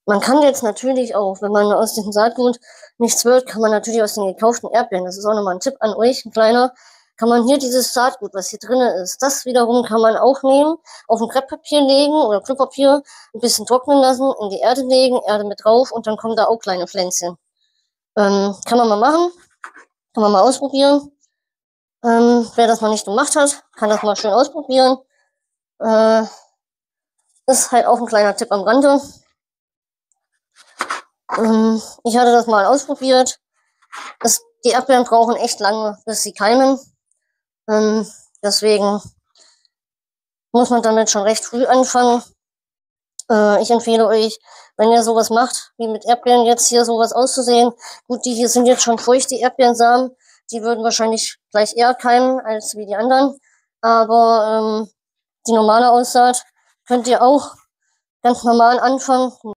Man kann jetzt natürlich auch, wenn man aus dem Saatgut nichts wird, kann man natürlich aus den gekauften Erdbeeren, das ist auch nochmal ein Tipp an euch, ein kleiner, kann man hier dieses Saatgut, was hier drin ist, das wiederum kann man auch nehmen, auf ein Krepppapier legen oder Klopapier, ein bisschen trocknen lassen, in die Erde legen, Erde mit drauf und dann kommen da auch kleine Pflänzchen. Kann man mal machen, kann man mal ausprobieren. Wer das noch nicht gemacht hat, kann das mal schön ausprobieren. Ist halt auch ein kleiner Tipp am Rande. Ich hatte das mal ausprobiert. Die Erdbeeren brauchen echt lange, bis sie keimen. Deswegen muss man damit schon recht früh anfangen. Ich empfehle euch, wenn ihr sowas macht, wie mit Erdbeeren jetzt hier sowas auszusehen. Gut, die hier sind jetzt schon feucht, die Erdbeerensamen. Die würden wahrscheinlich gleich eher keimen als wie die anderen. Aber die normale Aussaat könnt ihr auch ganz normal anfangen.